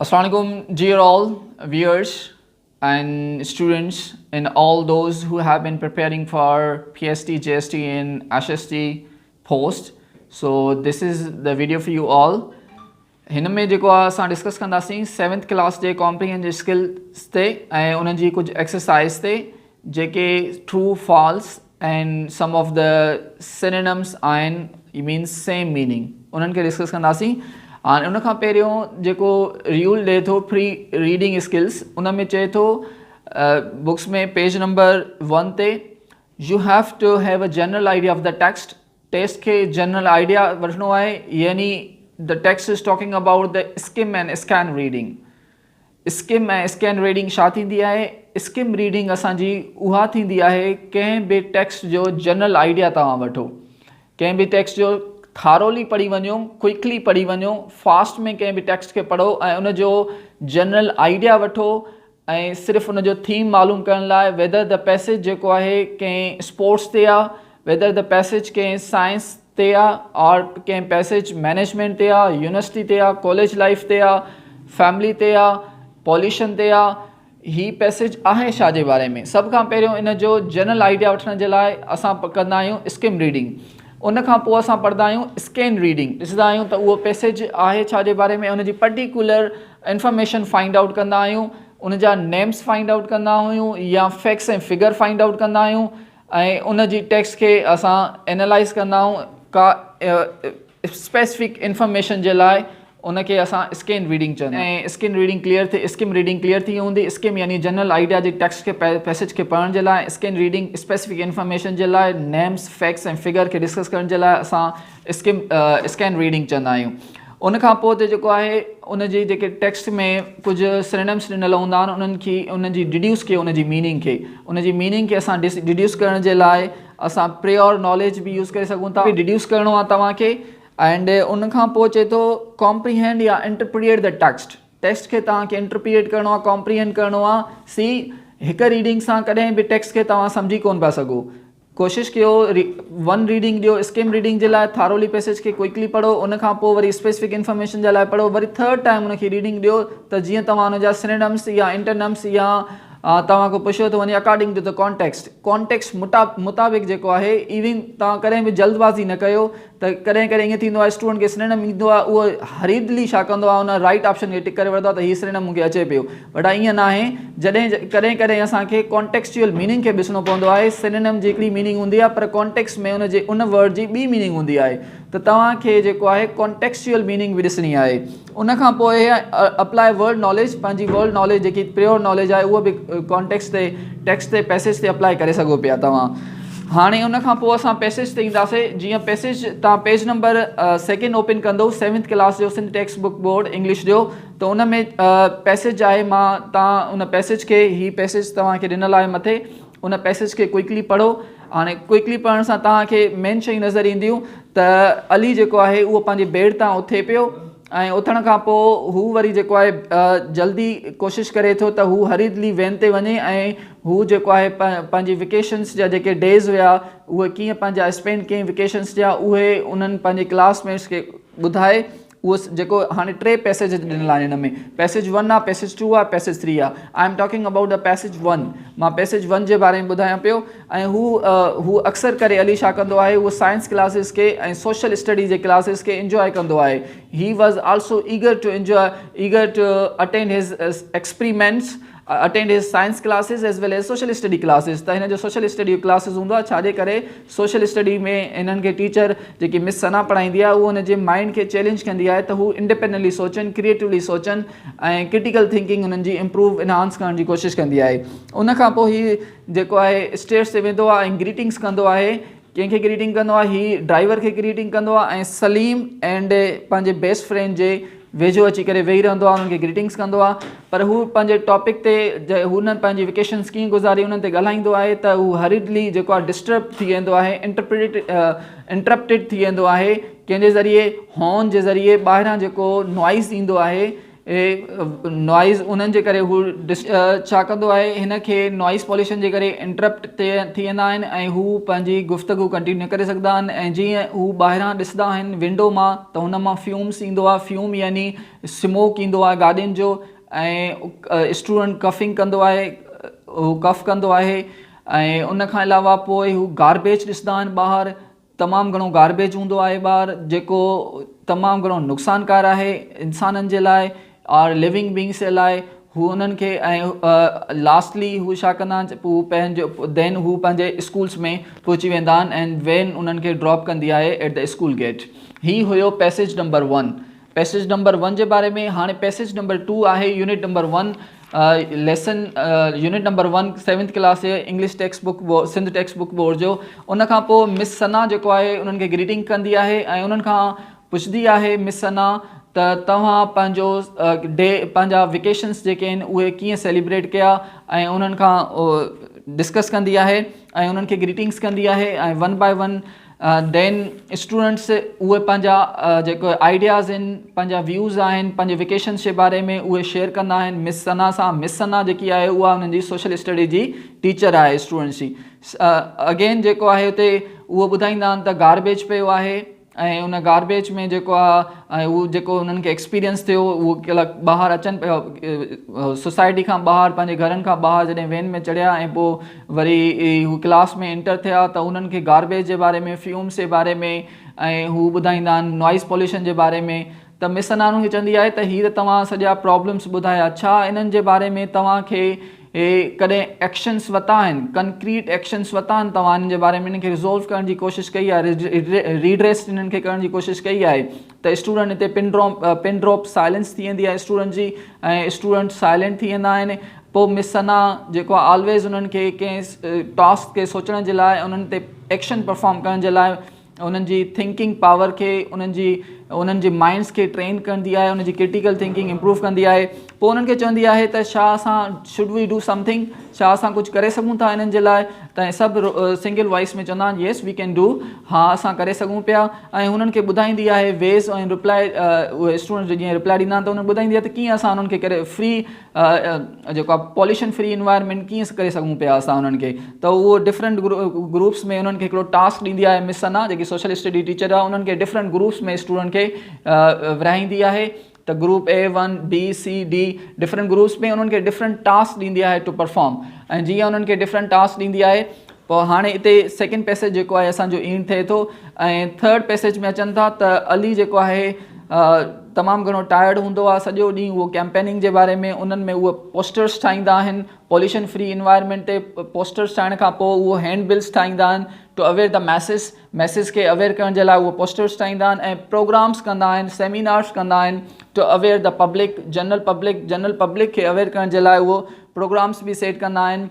Assalamualaikum, dear all viewers and students and all those who have been preparing for PST JST and HST post. So this is the video for you all. हिन में जेको आहे असां discuss कंदासीं 7th class जे comprehension skills ते ऐं उन्हनि जी कुझु एक्सरसाइज ते जेके true false and some of the synonyms आहिनि मीन्स सेम मीनिंग उन्हनि खे डिस्कस कंदासीं। हाणे उन खां पहिरियों जेको रूल ॾिए थो प्री रीडिंग स्किल्स उन में चए थो बुक्स में पेज नंबर 1 ते you have to have a general idea of the text खे जनरल आइडिया वठिणो आहे, यानी the text is talking about the skim and scan reading. Skim and scan reading छा थींदी आहे? Skim reading असांजी उहा थींदी आहे कंहिं बि टेक्स्ट जो जनरल आइडिया तव्हां वठो, कंहिं बि टेक्स्ट जो थारोली पढ़ी वञो, क्विकली पढ़ी वञो, फास्ट में कंहिं बि टेक्स्ट खे पढ़ो ऐं उन जो जनरल आइडिया वठो ऐं सिर्फ़ु उन जो थीम मालूम करण लाइ वेदर द पैसेज जेको आहे कंहिं स्पोर्ट्स ते आहे, वेदर द पैसेज कंहिं साइंस ते आहे और कंहिं पैसेज मैनेजमेंट ते आहे, यूनिवर्सिटी ते आहे, कॉलेज लाइफ ते आहे, फैमिली ते आहे, पॉल्यूशन ते आहे, ही पैसेज आहे छा जे बारे में। सभ खां पहिरियों इन जो जनरल आइडिया वठण जे लाइ असां कंदा आहियूं स्किम रीडिंग। उन खां पोइ असां पढ़ंदा आहियूं स्कैन रीडिंग, ॾिसंदा आहियूं त उहो पैसेज आहे छा जे बारे में, उन जी पर्टिकुलर इंफॉर्मेशन फाइंड आउट कंदा आहियूं, उन जा नेम्स फाइंड आउट कंदा आहियूं या फैक्ट्स ऐं फिगर फाइंड आउट कंदा आहियूं ऐं उन जी टेक्स्ट खे असां एनालाइज़ कंदा आहियूं का स्पेसिफिक इंफॉर्मेशन जे लाइ उनखे असां स्किन रीडिंग चवंदा आहियूं। ऐं स्किन रीडिंग क्लियर थी हूंदी। स्किम यानी जनरल आइडिया जे टेक्स्ट खे पैसेज खे पढ़ण जे लाइ, स्किन रीडिंग स्पेसिफिक इंफॉर्मेशन जे लाइ, नेम्स फैक्ट्स ऐं फिगर खे डिस्कस करण जे लाइ असां स्किन रीडिंग चवंदा आहियूं। उन खां पोइ ते जेको आहे उन जी जेके टेक्स्ट में कुझु सिनोनिम्स ॾिनल हूंदा आहिनि उन्हनि खे उन जी डिड्यूस कयो, उन जी मीनिंग खे असां डिड्यूस करण जे लाइ असां प्रियोर नॉलेज बि यूज़ करे सघूं था। डिड्यूस करिणो आहे तव्हांखे एंड उन खां पोइ चए थो कॉम्प्रीहेंड या इंटरप्रिएट द टेक्स्ट खे तव्हांखे इंटरप्रिएट करिणो आहे, कॉम्प्रीहेंड करिणो आहे। हिकु रीडिंग सां कॾहिं बि टेक्स्ट खे तव्हां सम्झी कोन पिया सघो। कोशिशि कयो 1 रीडिंग ॾियो स्किम रीडिंग जे लाइ, थारोली पैसेज खे क्विकली पढ़ो, उन खां पोइ वरी स्पेसिफिक इंफॉर्मेशन जे लाइ पढ़ो, वरी 3rd टाइम उनखे रीडिंग ॾियो त जीअं तव्हां उन जा सिनोनिम्स या इंटरनम्स या तव्हां को पुछियो थो वञे अकॉर्डिंग टू द कॉन्टेक्स्ट मुताबिक़ जेको आहे। इवन तव्हां कॾहिं बि जल्दबाज़ी न कयो त कॾहिं कॾहिं ईअं थींदो आहे स्टूडेंट खे सिनोनिम ईंदो आहे उहो हरीदली छा कंदो आहे, उन राइट ऑप्शन खे टिक करे वठंदो आहे त हीअ सिनोनिम मूंखे अचे पियो, बट ईअं न आहे। कॾहिं कॾहिं असांखे कॉन्टेक्चुअल मीनिंग खे ॾिसणो पवंदो आहे। सिनोनिम जी हिकिड़ी मीनिंग हूंदी आहे पर कॉन्टेक्स्ट में उन वर्ड जी ॿी मीनिंग हूंदी आहे, त तव्हांखे जेको आहे कॉन्टेक्चुअल मीनिंग बि ॾिसणी आहे। उन खां पोइ अप्लाई वर्ड नॉलेज, पंहिंजी वर्ड नॉलेज जेकी प्योर नॉलेज आहे उहो बि कॉन्टेक्स्ट ते टेक्स्ट ते पैसेज ते अप्लाई करे सघो पिया तव्हां। हाणे उन खां पोइ असां पैसेज ते ईंदासीं। जीअं पैसेज तव्हां पेज नंबर 2 ओपन कंदो 7th क्लास जो Sindh text book board English जो, त उन में पैसेज आहे। तव्हां उन पैसेज खे पैसेज तव्हांखे ॾिनल आहे मथे, उन पैसेज खे क्विकली पढ़ो। हाणे क्विकली पढ़ण सां तव्हांखे मेन शयूं नज़र ईंदियूं त अली जेको आहे उहो पंहिंजे बेड तां उथे पियो ऐं उथण खां पोइ हू वरी जेको आहे जल्दी कोशिशि करे थो त हू हरीदली वैन ते वञे ऐं हू जेको आहे पंहिंजी वेकेशन्स जा जेके डेज़ हुया उहे कीअं पंहिंजा स्पेंड कयईं वेकेशन्स जा, उहे उन्हनि पंहिंजे क्लासमेट्स खे ॿुधाए। उहो जेको हाणे 3 पैसेज ॾिनल आहिनि हिन में, पैसेज 1 आहे, पैसेज 2 आहे, पैसेज 3 आहे। I am talking about the passage 1। मां पैसेज 1 जे बारे में ॿुधायां पियो ऐं हू अक्सर करे अली छा कंदो आहे, उहो साइंस क्लासिस खे ऐं सोशल स्टडी जे क्लासिस खे इंजॉय कंदो आहे। He was also eager to attend his experiments, attend his science classes as well as social study classes. त हिन जो सोशल स्टडी क्लासिस हूंदो आहे, छाजे करे सोशल स्टडी में हिननि खे टीचर जेकी मिस सना पढ़ाईंदी आहे उहो हुन जे माइंड खे चैलेंज कंदी आहे त हू इंडिपेंडेंटली सोचनि, क्रिएटिवली सोचनि ऐं क्रिटिकल थिंकिंग हुननि जी इम्प्रूव इनहांस करण जी कोशिशि कंदी आहे। उन खां पोइ ही जेको आहे स्टेज ते वेंदो आहे ऐं ग्रीटिंग्स कंदो आहे। कंहिंखे ग्रीटिंग कंदो आहे? ही ड्राइवर खे ग्रीटिंग कंदो आहे ऐं सलीम एंड पंहिंजे बेस्ट फ्रेंड जे वेझो अची करे वेही रहंदो आहे, उन्हनि खे ग्रीटिंग्स कंदो आहे। पर हू पंहिंजे टॉपिक ते हुननि पंहिंजी वेकेशन्स कीअं गुज़ारी उन्हनि ते ॻाल्हाईंदो आहे त हू हरीदली जेको आहे डिस्टर्ब थी वेंदो आहे, इंटरप्टेड थी वेंदो आहे कंहिंजे ज़रिए, हॉर्न जे ज़रिए, ॿाहिरां जेको नॉइज़ ईंदो आहे नॉइज़ उन्हनि जे करे हू छा कंदो आहे, हिन खे नॉइज़ पॉल्यूशन जे करे इंटरप्ट थी वेंदा आहिनि ऐं हू पंहिंजी गुफ़्तगू कंटिन्यू करे सघंदा आहिनि। ऐं जीअं हू ॿाहिरां ॾिसंदा आहिनि विंडो मां त हुन मां फ्यूम्स ईंदो आहे, फ्यूम यानी स्मोक ईंदो आहे गाॾियुनि जो, ऐं स्टूडेंट कफिंग कंदो आहे, हू कफ कंदो आहे। ऐं उन खां अलावा पोइ हू गार्बेज ॾिसंदा आहिनि ॿाहिरि, तमामु घणो गार्बेज हूंदो आहे ॿाहिरि जेको तमामु घणो नुक़सानकार आहे इंसाननि जे लाइ और लिविंग बींग्स जे लाइ। हू उन्हनि खे ऐं लास्टली हू छा कंदा आहिनि, हू पंहिंजो देन हू पंहिंजे स्कूल्स में पहुची वेंदा आहिनि एंड वेन उन्हनि खे ड्रॉप कंदी आहे एट द स्कूल गेट। ही हुयो पैसेज नंबर 1। पैसेज नंबर 1 जे बारे में। हाणे पैसेज नंबर 2 आहे unit number 1 lesson unit number 1 7th class जे English text book Sindh text book board जो। उन खां पोइ मिस सना जेको आहे उन्हनि खे ग्रीटिंग कंदी आहे ऐं उन्हनि खां पुछंदी आहे मिस सना त तव्हां पंहिंजो डे पंहिंजा वेकेशन्स जेके आहिनि उहे कीअं सेलिब्रेट कया, ऐं उन्हनि खां डिस्कस कंदी आहे ऐं उन्हनि खे ग्रीटिंग्स कंदी आहे ऐं 1 by 1 देन स्टूडेंट्स उहे पंहिंजा जेको आइडियाज़ आहिनि, पंहिंजा व्यूज़ आहिनि पंहिंजे वेकेशन्स जे बारे में उहे शेयर कंदा आहिनि मिस सना सां। मिस सना जेकी आहे उहा हुननि जी सोशल स्टडी जी टीचर आहे स्टूडेंट्स जी। अगेन जेको आहे हुते उहो ॿुधाईंदा आहिनि त गार्बेज पियो आहे ऐं उन गार्बेज में जेको आहे उहो जेको उन्हनि खे एक्सपीरियंस थियो उहो ॿाहिरि अचनि पियो सोसाइटी खां ॿाहिरि, पंहिंजे घरनि खां ॿाहिरि जॾहिं वैन में चढ़िया ऐं पोइ वरी हू क्लास में एंटर थिया त उन्हनि खे गार्बेज जे बारे में, फ्यूम्स जे बारे में ऐं हू ॿुधाईंदा आहिनि नॉइज़ पॉल्यूशन जे बारे में। त मिस सना खे चवंदी आहे त हीअ त तव्हां सॼा प्रॉब्लम्स ॿुधाया, छा इन्हनि जे बारे में तव्हांखे कॾहिं एक्शन्स वरिता आहिनि, कंक्रीट एक्शन्स वरिता आहिनि तव्हां इन्हनि जे बारे में, इन्हनि खे रिज़ोल्व करण जी कोशिशि कई आहे, रीड्रेस इन्हनि खे करण जी कोशिशि कई आहे। त स्टूडेंट हिते पिन ड्रॉप साइलेंस थी वेंदी आहे स्टूडेंट जी ऐं स्टूडेंट साइलेंट थी वेंदा आहिनि। पोइ मिस सना जेको आहे ऑलवेज़ उन्हनि खे कंहिं टास्क खे सोचण जे लाइ, उन्हनि ते एक्शन परफॉर्म करण जे लाइ उन्हनि जी थिंकिंग पावर खे, उन्हनि जी माइंड्स खे ट्रेन कंदी आहे, उन्हनि जी क्रिटिकल थिंकिंग इम्प्रूव कंदी आहे। पोइ उन्हनि खे चवंदी आहे त छा असां शुड वी डू समथिंग, छा असां कुझु करे सघूं था इन्हनि जे लाइ। त सभु सिंगल वॉइस में चवंदा आहिनि येस वी कैन डू, हा असां करे सघूं पिया। ऐं हुननि खे ॿुधाईंदी आहे वेज़ ऐं रिप्लाई, उहे स्टूडेंट जीअं रिप्लाई ॾींदा आहिनि त उन्हनि ॿुधाईंदी आहे त कीअं असां उन्हनि खे करे फ्री जेको आहे पॉल्यूशन फ्री इन्वायरमेंट कीअं करे सघूं पिया असां उन्हनि खे। त उहो डिफरेंट ग्रुप्स में उन्हनि खे हिकिड़ो टास्क ॾींदी आहे मिस सना जेकी सोशल स्टडी टीचर आहे, उन्हनि खे डिफरेंट ग्रुप्स में स्टूडेंट खे विराईंदी आहे। त group A1 B C D different groups में उन्हनि खे डिफरेंट टास्क ॾींदी आहे टू परफॉर्म। ऐं जीअं उन्हनि खे डिफरेंट टास्क ॾींदी आहे पोइ हाणे हिते सेकेंड पैसेज जेको आहे असांजो ईंड थिए थो ऐं थर्ड पैसेज में अचनि था त अली जेको आहे तमामु घणो टायर्ड हूंदो आहे सॼो ॾींहुं उहो कैंपेनिंग जे बारे में, उन्हनि में उहे पोस्टर्स ठाहींदा आहिनि पॉल्यूशन फ्री इन्वायरमेंट ते। पोस्टर्स ठाहिण खां पोइ उहो हैंड बिल्स ठाहींदा आहिनि टू अवेयर द मैसेज खे अवेयर करण जे लाइ उहो पोस्टर्स ठाहींदा आहिनि ऐं प्रोग्राम्स कंदा आहिनि, सेमिनार्स कंदा आहिनि to aware the public, general public खे अवेयर करण जे लाइ उहो प्रोग्राम्स बि सेट कंदा आहिनि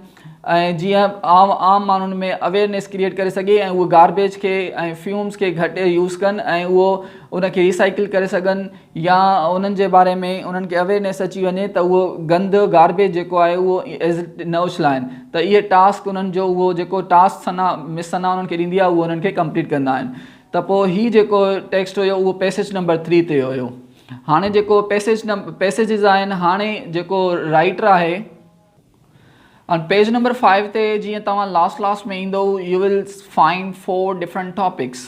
ऐं जीअं आम माण्हुनि में अवेयरनेस क्रिएट करे सघे ऐं उहे गार्बेज खे ऐं फ्यूम्स खे घटि यूज़ कनि ऐं उहो उनखे रिसाइकिल करे सघनि या उन्हनि जे बारे में उन्हनि खे अवेयरनेस अची वञे त उहो गंद गार्बेज जेको आहे उहो न उछलाइनि। त इहे टास्क उन्हनि जो उहो जेको टास्क मिस सना उन्हनि खे ॾींदी आहे उहो उन्हनि खे कंप्लीट कंदा आहिनि। त पोइ हीउ जेको टेक्स्ट हुयो उहो पैसेज नंबर 3 ते हुयो। हाणे जेको पैसेजिस आहिनि, हाणे जेको राइटर आहे on पेज नंबर 5 ते जीअं तव्हां लास्ट में ईंदो you will find 4 different topics.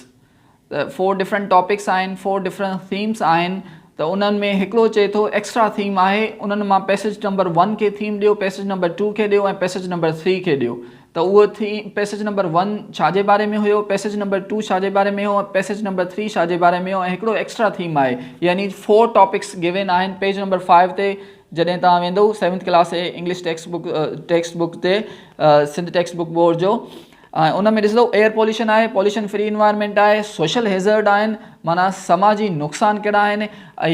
4 different topics आहिनि, 4 डिफरेंट थीम्स आहिनि। त उन्हनि में हिकिड़ो चए थो एक्स्ट्रा थीम आहे, उन्हनि मां पैसेज नंबर 1 खे थीम ॾियो, पैसेज नंबर 2 खे ॾियो ऐं पैसेज नंबर 3 खे ॾियो। त उहो थीम पैसेज नंबर 1 छा जे बारे में हुयो, पैसेज नंबर 2 छा जे बारे में हो, पैसेज नंबर 3 छा जे बारे में हो ऐं हिकिड़ो एक्स्ट्रा थीम आहे, यानी 4 टॉपिक्स गिवन आहिनि पेज नंबर 5 ते। जॾहिं तव्हां वेंदो 7th क्लास जे इंग्लिश टेक्स्ट बुक ते सिंध टेक्स्ट बुक बोर्ड जो, उन में ॾिसंदो एयर पॉल्यूशन आहे, पॉल्यूशन फ्री इन्वायरमेंट आहे, सोशल हेज़र्ड आहिनि, माना समाजी नुक़सान कहिड़ा आहिनि,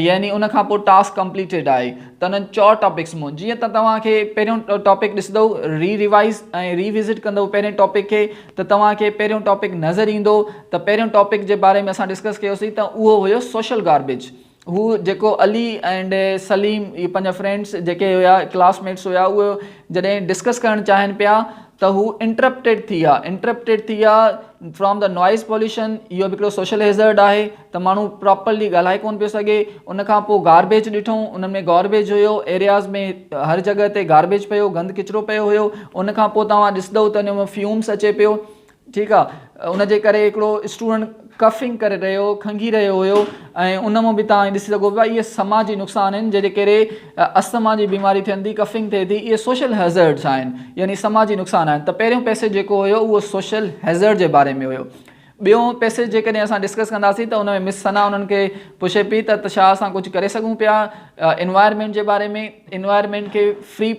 यानी उन खां पोइ टास्क कंप्लीटेड आहे। त उन्हनि 4 टॉपिक्स मूं जीअं त तव्हांखे पहिरियों टॉपिक ॾिसंदो रिवाइज़ ऐं रिविज़िट कंदो पहिरें टॉपिक खे त तव्हांखे पहिरियों टॉपिक नज़र ईंदो। त पहिरियों टॉपिक जे बारे में असां डिस्कस कयोसीं त उहो हुयो सोशल गार्बेज। हू जेको अली एंड सलीम इहे पंहिंजा फ्रेंड्स जेके हुया क्लासमेट्स हुया उहे जॾहिं डिस्कस करणु चाहिनि पिया त हू इंटरप्टेड थी विया फ्रॉम द नॉइज़ पॉल्यूशन। इहो बि हिकिड़ो सोशल हेज़र्ड आहे त माण्हू प्रॉपरली ॻाल्हाए कोन पियो सघे। उन खां पोइ गार्बेज ॾिठूं, उन में गार्बेज हुयो, एरियाज़ में हर जॻह ते गार्बेज पियो, गंद किचिरो पियो हुयो। उन खां पोइ तव्हां ॾिसंदव त उन में फ्यूम्स अचे पियो, ठीकु आहे। उन जे करे हिकिड़ो स्टूडेंट कफिंग करे रहियो, खंघी रहियो हुयो, ऐं उन मां बि तव्हां ॾिसी सघो पिया इहे समाजी नुक़सान आहिनि जंहिंजे करे अस्थमा जी बीमारी थियनि थी, कफिंग थिए थी। इहे सोशल हैज़र्ड्स आहिनि, यानी समाजी नुक़सान आहिनि। त पहिरियों पैसेज जेको हुयो उहो सोशल हैज़र्ड जे बारे में हुयो। ॿियो पैसेज जेकॾहिं असां डिस्कस कंदासीं त उन में मिस सना उन्हनि खे पुछे पई त छा असां कुझु करे सघूं पिया एनवायरमेंट जे बारे में, एनवायरमेंट खे फ्री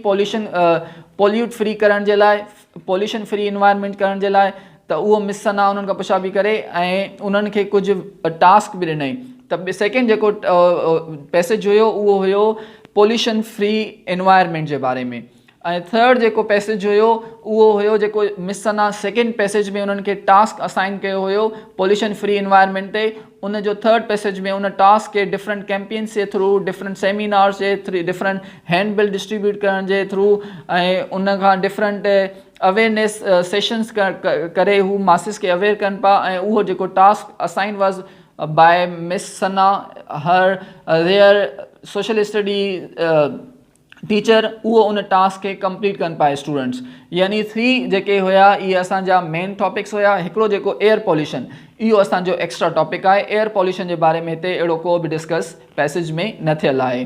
पॉल्यूट फ्री करण जे लाइ, पॉल्यूशन फ्री एनवायरमेंट करण जे लाइ। त उहो मिस सना उन्हनि खां पुछा बि करे ऐं उन्हनि खे कुझु टास्क बि ॾिनई। त सेकेंड जेको पैसेज हुयो उहो हुयो पॉल्यूशन फ्री एनवायरमेंट जे बारे में। ऐं थर्ड जेको पैसेज हुयो उहो हुयो जेको मिस सना सेकेंड पैसेज में उन्हनि खे टास्क असाइन कयो हुयो पॉल्यूशन फ्री एनवायरमेंट ते। उन जो थर्ड पैसेज में उन टास्क खे डिफरेंट कैंपेन्स जे थ्रू, डिफरेंट सेमिनार्स जे थ्रू, डिफरेंट हैंडबिल डिस्ट्रीब्यूट करण जे थ्रू ऐं उन खां डिफरेंट अवेयरनेस सेशन्स करे हू मासिस खे अवेयर कनि पिया। ऐं उहो जेको टास्क असाइन वाज़ बाय मिस सना हर देयर सोशल स्टडी टीचर, उहो उन टास्क खे कंप्लीट कनि पाए स्टूडेंट्स। यानी 3 जेके हुया इहे असांजा मेन टॉपिक्स हुया। हिकिड़ो जेको एयर पॉल्यूशन, इहो असांजो एक्स्ट्रा टॉपिक आहे। एयर पॉल्यूशन जे बारे में हिते अहिड़ो को बि डिस्कस पैसेज में न थियल आहे।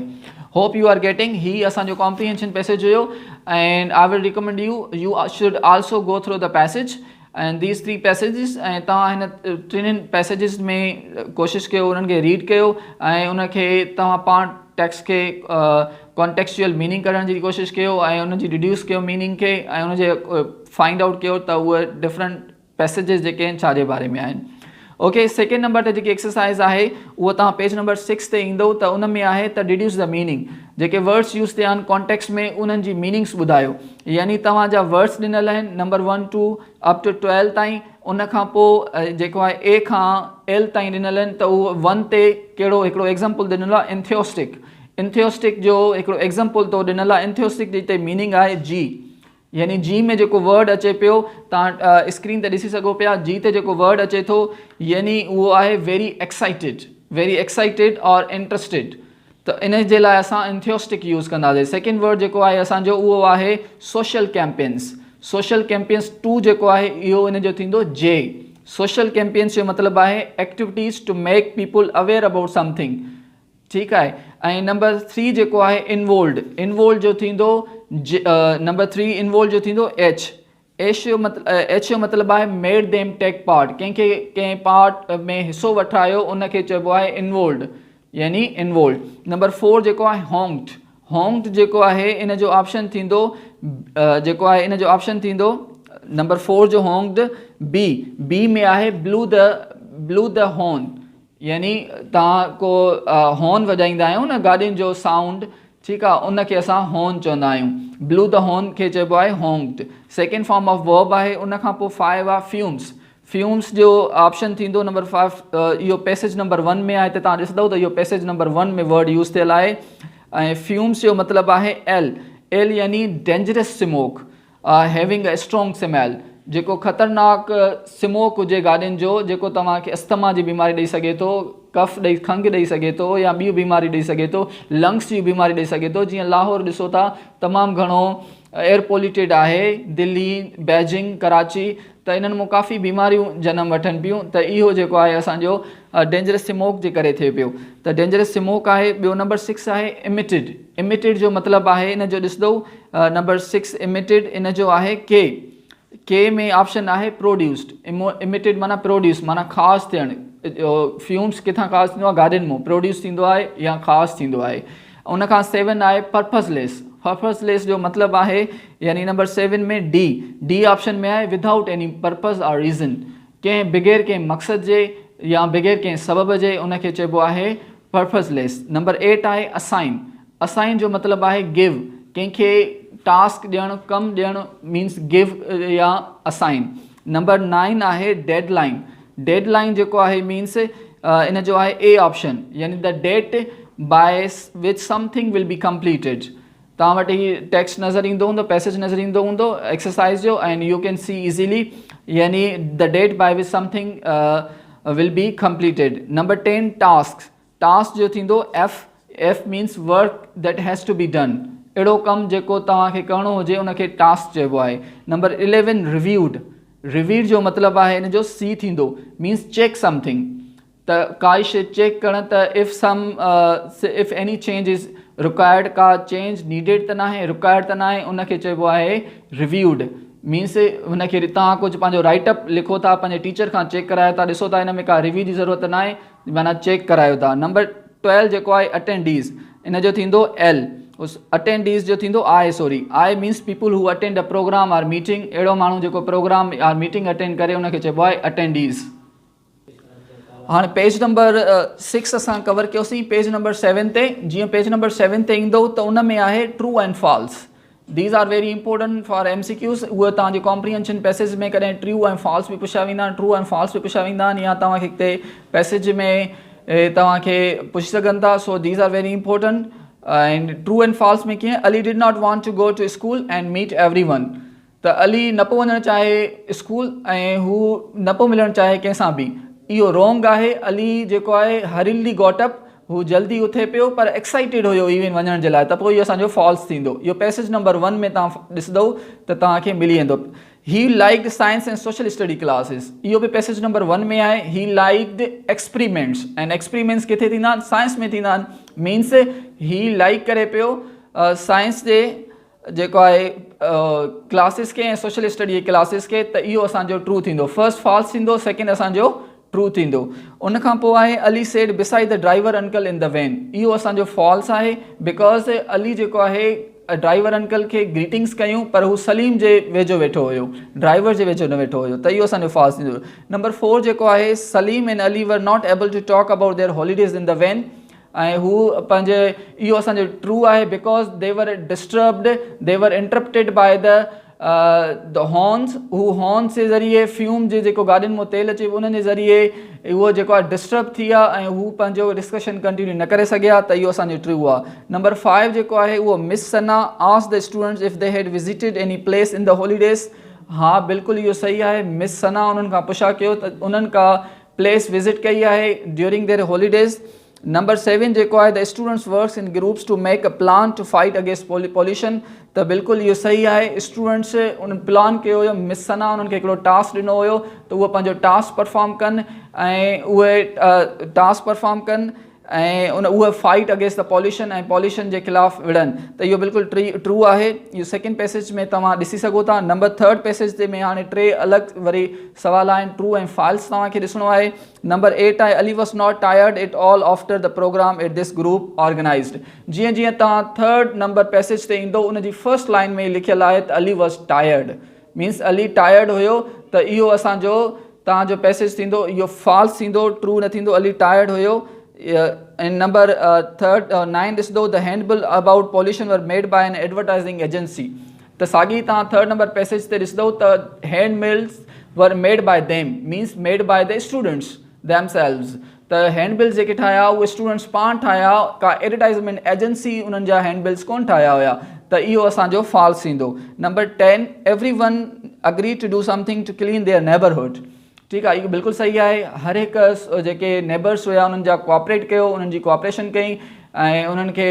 Hope you are getting. ही असांजो कॉम्प्रीहेंशन पैसेज हुयो and I will recommend you should also go through the passage and these 3 passages. ऐं तव्हां हिन 3 पैसेजिस में कोशिशि कयो उन्हनि खे रीड कयो ऐं उनखे तव्हां पाण टेक्स्ट खे कॉन्टेक्चुअल मीनिंग करण जी कोशिशि कयो ऐं उनजी रिड्यूस कयो मीनिंग खे ऐं उनजे फाइंड आउट कयो त उहे डिफरेंट पैसेजिस जेके आहिनि छा जे बारे में आहिनि। ओके, सेकेंड नंबर ते जेकी एक्सरसाइज़ आहे उहो तव्हां पेज नंबर 6 ते ईंदो त उन में आहे त डिड्यूस द मीनिंग। जेके वर्ड्स यूज़ थिया आहिनि कॉन्टेक्स्ट में उन्हनि जी मीनिंग्स ॿुधायो। यानी तव्हांजा वर्ड्स ॾिनल आहिनि नंबर 1 to up to 12 ताईं। उन खां पोइ जेको आहे ए खां एल ताईं ॾिनल आहिनि। त उहो 1 ते कहिड़ो हिकिड़ो एग्ज़ाम्पल ॾिनल आहे एंथियोस्टिक। एंथियोस्टिक जो हिकिड़ो एग्ज़ाम्पल तो ॾिनल आहे। एंथियोस्टिक जी हिते मीनिंग आहे जी, यानी जी में जेको वर्ड अचे पियो तव्हां स्क्रीन ते ॾिसी सघो पिया। जी ते जेको वर्ड अचे थो यानी उहो आहे वेरी एक्साइटेड और इंट्रस्टेड। त इन जे लाइ असां एंथियोस्टिक यूज़ कंदासीं। सेकेंड वर्ड जेको आहे असांजो उहो आहे सोशल कैंपेन्स। सोशल कैंपेन्स 2 जेको आहे इहो इन जो थींदो जे। सोशल कैंपेन्स जो मतिलबु आहे activities to make people aware about something, ठीकु आहे। ऐं नंबर 3 जेको आहे इनवोल्ड जो थींदो नंबर 3 इनवोल्ड जो थींदो एच जो मतिलबु आहे मेड देम टेक पार्ट। कंहिंखे कंहिं पार्ट में हिसो वठायो उनखे चइबो आहे इनवोल्ड, यानी इनवोल्ड। नंबर 4 जेको आहे होंग्ड जेको आहे इन जो ऑप्शन थींदो नंबर 4 जो होंग्ड बी में आहे ब्लू द हॉर्न। यानी तव्हां को हॉर्न वॼाईंदा आहियूं न गाॾियुनि जो साउंड, ठीकु आहे, उनखे असां हॉर्न चवंदा आहियूं। ब्लू द हॉर्न खे चइबो आहे होंग्ड। सेकेंड फॉर्म ऑफ वर्ब आहे। उन खां पोइ 5 आहे फ्यूम्स जो ऑप्शन थींदो नंबर 5। इहो पैसेज नंबर 1 में आहे। त तव्हां ॾिसंदव त इहो पैसेज नंबर 1 में वर्ड यूज़ थियल आहे। ऐं फ्यूम्स जो मतिलबु आहे एल यानी dangerous smoke, having a strong smell. जेको ख़तरनाक स्मोक हुजे गाॾियुनि जो, जेको तव्हांखे अस्थमा जी बीमारी ॾेई सघे थो, खंघि ॾेई सघे थो या ॿियूं बीमारी ॾेई सघे थो, लंग्स जी बीमारी ॾेई सघे थो। जीअं लाहौर ॾिसो था तमामु घणो एयर पोल्यूटेड आहे, दिल्ली, बीजिंग, कराची, त इन्हनि मां काफ़ी बीमारियूं जनम वठनि पियूं। त इहो जेको आहे असांजो डेंजरस स्मोक जे करे थिए पियो। त डेंजरस स्मोक आहे। ॿियो नंबर 6 आहे इमिटेड जो मतिलबु आहे इन जो ॾिसंदो नंबर 6 इमिटेड इन जो आहे के में ऑप्शन आहे प्रोड्यूस्ड। इमिटेड माना प्रोड्यूस माना ख़ासि थियणु। फ्यूम्स किथां ख़ासि थींदो आहे गाॾियुनि मां प्रोड्यूस थींदो आहे या ख़ासि थींदो आहे। उन खां 7 आहे पर्पसलेस जो मतिलबु आहे यानी नंबर 7 में डी ऑप्शन में आहे विदाउट एनी पर्पस और रीज़न। कंहिं बग़ैर कंहिं मक़सद जे या बग़ैर कंहिं सबब जे उनखे चइबो आहे पर्पसलेस। नंबर 8 आहे असाइन जो मतिलबु आहे गिव। कंहिंखे टास्क ॾियणु, कमु ॾियणु मीन्स गिव या असाइन। नंबर 9 आहे डेडलाइन जेको आहे मीन्स इन जो आहे ए ऑप्शन, यानी the date by which something will be completed. तव्हां वटि ही टेक्स्ट नज़र ईंदो हूंदो, पैसेज नज़र ईंदो हूंदो एक्सरसाइज जो, and you can see easily यानी the date by which something will be completed. Number 10 task जो थींदो F means work that has to be done. अहिड़ो कमु जेको तव्हांखे करिणो हुजे उनखे टास्क चइबो आहे. नंबर 11 रिव्यूड जो मतिलबु आहे हिन जो सी थींदो, मीन्स चेक समथिंग. त काई शइ चेक करणु त if any change is required, का चेंज नीडेड त नाहे, रिक्वायर्ड त नाहे, उनखे चइबो आहे रिव्यूड. मीन्स हुनखे तव्हां कुझु पंहिंजो राइटअप लिखो था, पंहिंजे टीचर खां चेक करायो था, ॾिसो था हिन में का रिव्यू जी ज़रूरत नाहे, माना चेक करायो था. नंबर 12 जेको आहे अटेंडीज़, इन जो थींदो एल. उस अटेंडीज़ जो थींदो आई means people who attend a program or meeting. अहिड़ो माण्हू जेको प्रोग्राम आर मीटिंग अटेंड करे उनखे चइबो आहे अटेंडीज़. हाँ पेज नंबर 6 असां कवर कयोसीं. पेज नंबर 7 ते जीअं पेज नंबर 7 ते ईंदो त उन में आहे true and false. These are very important for MCQs. उहे तव्हांजे कॉम्प्रीहेंशन पैसेज में कॾहिं ट्रू एंड फॉल्स बि पुछिया वेंदा आहिनि, ट्रू एंड फॉल्स बि पुछिया वेंदा आहिनि, या तव्हांखे हिते पैसेज में तव्हांखे पुछी सघनि था. So these are very important. And true and false में कीअं, Ali did not want to go to school and meet everyone. त अली न पियो वञणु चाहे स्कूल ऐं हू न पियो मिलणु चाहे कंहिंसां बि. इहो रॉन्ग आहे. अली जेको आहे हरिली गॉटअप, हू जल्दी उथे पियो पर एक्साइटेड हुयो इवन वञण जे लाइ, त पोइ इहो असांजो फॉल्स थींदो. इहो पैसेज नंबर 1 में तव्हां ॾिसंदव त तव्हांखे मिली वेंदो. He liked science and social study classes, इहो बि पैसेज नंबर 1 में आहे. He liked experiments, and experiments किथे थींदा आहिनि, साइंस में थींदा आहिनि. मीन्स ही लाइक करे पियो साइंस जे जेको आहे क्लासिस खे ऐं सोशल स्टडी क्लासिस खे, त इहो असांजो ट्रू थींदो. फर्स्ट फॉल्स थींदो, सेकेंड असांजो ट्रू थींदो. उन खां पोइ आहे Ali said beside the driver uncle in the van. इहो असांजो फॉल्स आहे, बिकॉज़ अली जेको आहे ड्राइवर अंकल खे ग्रीटिंग्स कयूं पर हू सलीम जे वेझो वेठो हुयो, ड्राइवर जे वेझो न वेठो हुयो, त इहो असांजो फॉल्स थींदो. नंबर 4 जेको आहे Salim and Ali were not able to talk about their holidays in the van. ऐं हू पंहिंजे, इहो असांजो ट्रू आहे, बिकॉज़ दे वर डिस्टर्ब्ड, दे वर इंटरप्टेड बाय द हॉर्न्स. हू हॉर्न्स जे ज़रिए फ्यूम जे जेको गाॾियुनि मां तेल अचे उन्हनि जे ज़रिए उहो जेको आहे डिस्टर्ब थी विया ऐं हू पंहिंजो डिस्कशन कंटिन्यू न करे सघिया, त इहो असांजो ट्रू आहे. नंबर 5 जेको आहे उहो miss Sana asked the students if they had visited any place in the holidays. हा बिल्कुलु इहो सही आहे. मिस सना उन्हनि खां पुछा कयो त उन्हनि का प्लेस विज़िट कई आहे ड्यूरिंग देयर हॉलीडेज़. नंबर 7 जेको आहे the students works in groups to make a plan to fight against pollution. त बिल्कुलु इहो सही आहे. स्टूडेंट्स उन्हनि प्लान कयो हुयो, मिस सना उन्हनि खे हिकिड़ो टास्क ॾिनो हुयो त उहो पंहिंजो टास्क परफॉर्म कनि ऐं उहे टास्क परफॉर्म कनि ऐं उहे फाइट अगेंस्ट द पॉल्यूशन ऐं पॉल्यूशन जे ख़िलाफ़ु विढ़नि. त इहो बिल्कुलु ट्रू आहे. इहो सेकेंड पैसेज में तव्हां ॾिसी सघो था. नंबर 3 पैसेज ते में हाणे 3 अलॻि वरी सवाल आहिनि, ट्रू ऐं फॉल्स तव्हांखे ॾिसणो आहे. नंबर 8 आहे Ali was not tired at all after the program at this group organized. जीअं जीअं तव्हां 3rd नंबर पैसेज ते ईंदो उनजी फर्स्ट लाइन में लिखियलु आहे त Ali was tired, means Ali tired हुयो. त इहो असांजो तव्हांजो पैसेज थींदो, इहो फॉल्स थींदो, ट्रू न थींदो. अली टायर्ड हुयो. In number 9 ॾिसंदो the handbill about pollution were made by an advertising agency. त साॻी तव्हां 3rd नंबर पैसेज ते ॾिसंदो त handbills were made by them, means made by the students themselves. त हैंडबिल्स जेके ठाहिया उहे स्टूडेंट्स पाण ठाहिया, का एडवर्टाइज़मेंट एजेंसी उन्हनि जा हैंडबिल्स कोन ठाहिया हुया. त इहो असांजो फॉल्स थींदो. Number 10 everyone agreed to do something to clean their neighborhood. ठीकु आहे, इहो बिल्कुलु सही आहे. हर हिकु जेके नेबर्स हुया उन्हनि जा कोऑपरेट कयो, उन्हनि जी कोऑपरेशन कई ऐं उन्हनि खे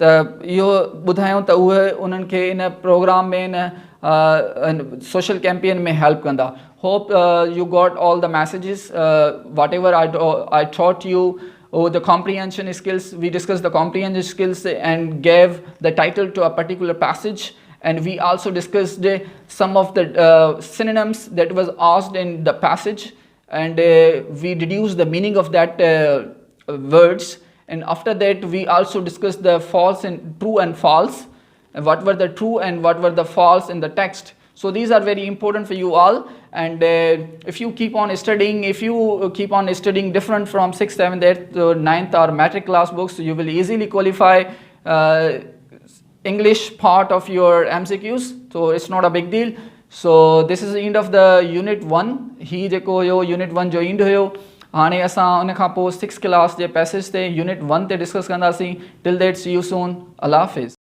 त इहो ॿुधायूं त उहे उन्हनि खे इन प्रोग्राम में इन सोशल कैंपेन में हेल्प कंदा. Hope U got all the messages what ever I thought U. The comprehension skills, we discussed the comprehension skills and gave the title to a particular passage. And we also discussed some of the synonyms that was asked in the passage, and we deduced the meaning of that words. And after that, we also discussed the false and true and false, and what were the true and what were the false in the text. So these are very important for you all. And if you keep on studying, different from 6th, 7th, 8th, 9th or matric class books, you will easily qualify English part of your MCQs, so it's not a big deal. So this is the end of the unit 1. ही जेको हुयो unit 1 जो end हुयो. हाणे असां उन खां पोइ 6th class जे passage ते unit 1 ते discuss कंदासीं. Till that, see you soon. Allah Hafiz.